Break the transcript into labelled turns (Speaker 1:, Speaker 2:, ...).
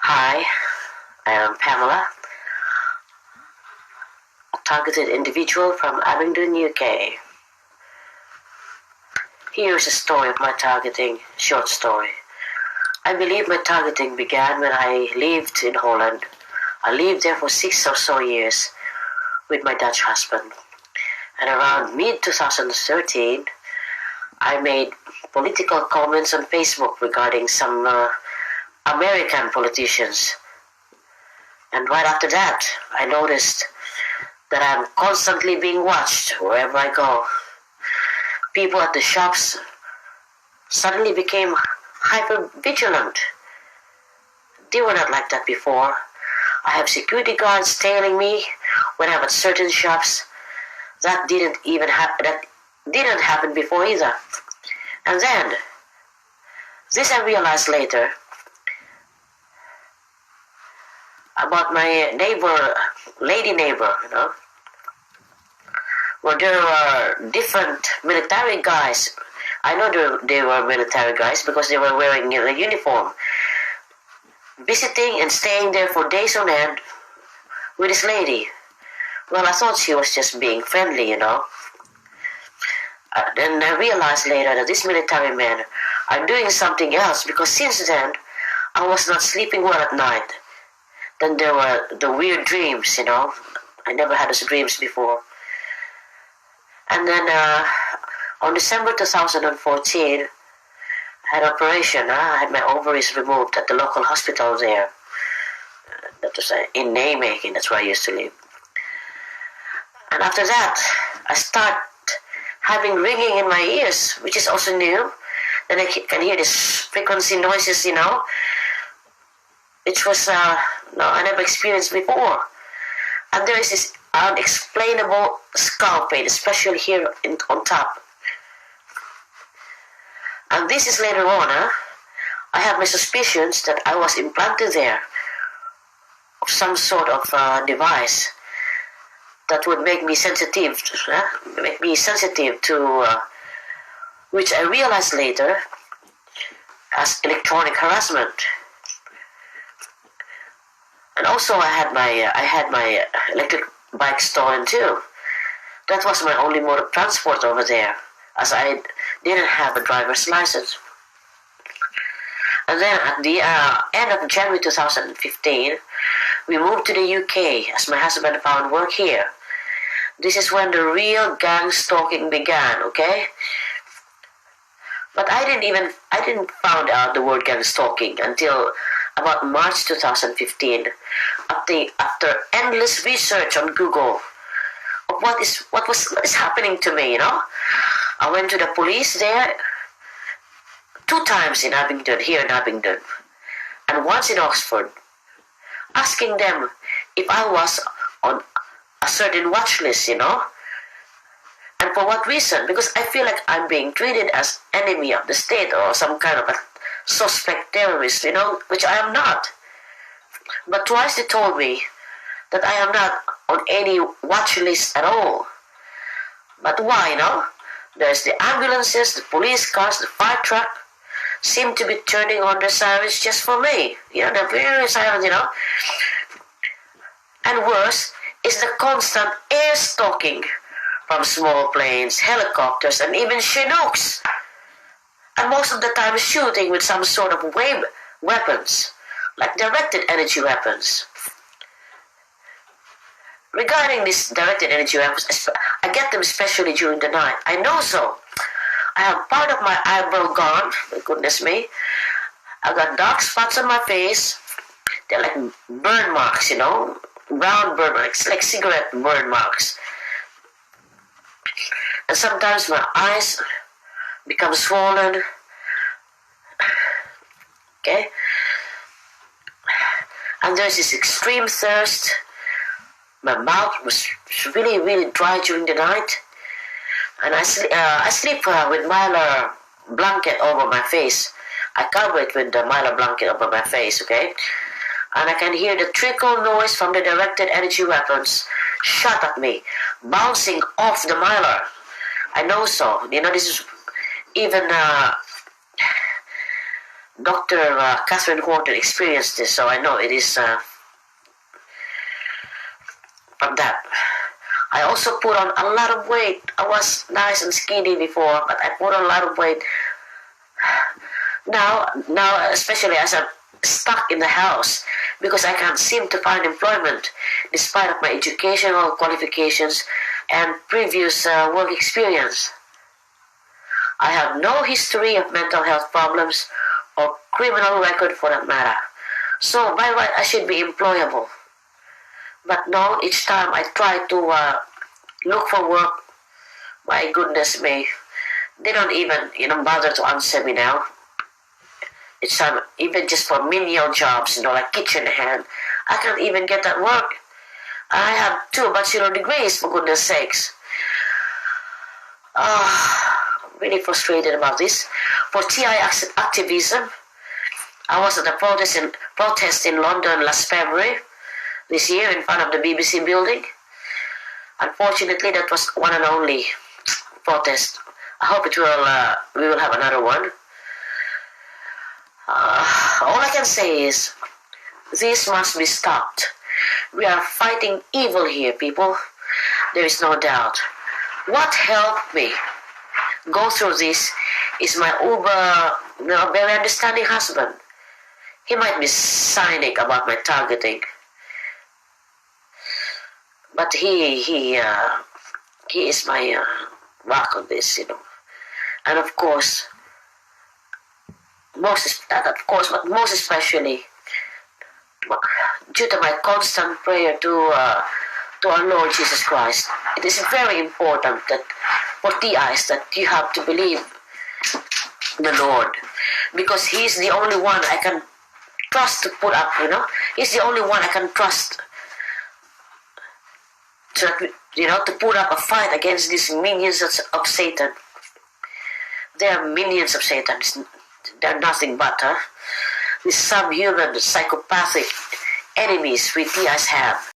Speaker 1: Hi, I am Pamela, a targeted individual from Abingdon, UK. Here's a story of my targeting, short story. I believe my targeting began when I lived in Holland. I lived there for 6 or so years with my Dutch husband. And around mid-2013, I made political comments on Facebook regarding some American politicians. And right after that, I noticed that I'm constantly being watched wherever I go. People at the shops suddenly became hyper vigilant. They were not like that before. I have security guards tailing me when I'm at certain shops. That didn't happen before either. And then, this I realized later about my lady neighbor, where there were different military guys. I know they were military guys because they were wearing a uniform, visiting and staying there for days on end with this lady. Well, I thought she was just being friendly. Then I realized later that these military men are doing something else, because since then I was not sleeping well at night. Then there were the weird dreams, I never had those dreams before. And then on December 2014, I had an operation. I had my ovaries removed at the local hospital there. That was in Nijmegen, that's where I used to live. And after that, I start having ringing in my ears, which is also new. Then I can hear these frequency noises, which was I never experienced before. And there is this unexplainable scalp pain, especially here on top. And this is later on. I have my suspicions that I was implanted there of some sort of device that would make me sensitive, to which I realized later as electronic harassment. And also I had my electric bike stolen too. That was my only mode of transport over there, as I didn't have a driver's license. And then at the end of January 2015, we moved to the UK as my husband found work here. This is when the real gang stalking began, okay? But I didn't find out the word gang stalking until about March 2015, after endless research on Google of what is happening to me, I went to the police there 2 times here in Abingdon, and once in Oxford, asking them if I was on a certain watch list, and for what reason? Because I feel like I'm being treated as enemy of the state or some kind of a suspect terrorist, which I am not. But twice they told me that I am not on any watch list at all. But why, There's the ambulances, the police cars, the fire truck seem to be turning on their sirens just for me. They're very silent, And worse is the constant air stalking from small planes, helicopters, and even Chinooks. And most of the time shooting with some sort of wave weapons, like directed energy weapons. Regarding these directed energy weapons, I get them especially during the night. I know so. I have part of my eyebrow gone, my goodness me. I've got dark spots on my face. They're like burn marks, brown burn marks, like cigarette burn marks. And sometimes my eyes become swollen. Okay? And there's this extreme thirst. My mouth was really, really dry during the night. And I sleep with mylar blanket over my face. I cover it with the mylar blanket over my face, okay? And I can hear the trickle noise from the directed energy weapons shot at me, bouncing off the mylar. I know so. This is even Dr. Catherine Horton experienced this, so I know it is from that. I also put on a lot of weight. I was nice and skinny before, but I put on a lot of weight. Now, especially as I'm stuck in the house because I can't seem to find employment despite of my educational qualifications and previous work experience. I have no history of mental health problems or criminal record for that matter. So by right I should be employable. But no, each time I try to look for work, my goodness me, they don't even bother to answer me now. It's even just for menial jobs, like kitchen hand. I can't even get that work. I have 2 bachelor degrees, for goodness sakes. I'm really frustrated about this. For TI activism, I was at a protest in London last February this year in front of the BBC building. Unfortunately, that was one and only protest. I hope we will have another one. All I can say is, this must be stopped. We are fighting evil here, people. There is no doubt. What helped me go through this is my very understanding husband. He might be cynic about my targeting, but he is my rock on this, And of course, most especially due to my constant prayer to our Lord Jesus Christ. It is very important that for TIs that you have to believe the Lord, because He is the only one I can trust to put up. He's the only one I can trust to put up a fight against these minions of Satan. They are minions of Satan. They're nothing but these subhuman, psychopathic enemies we TIs have.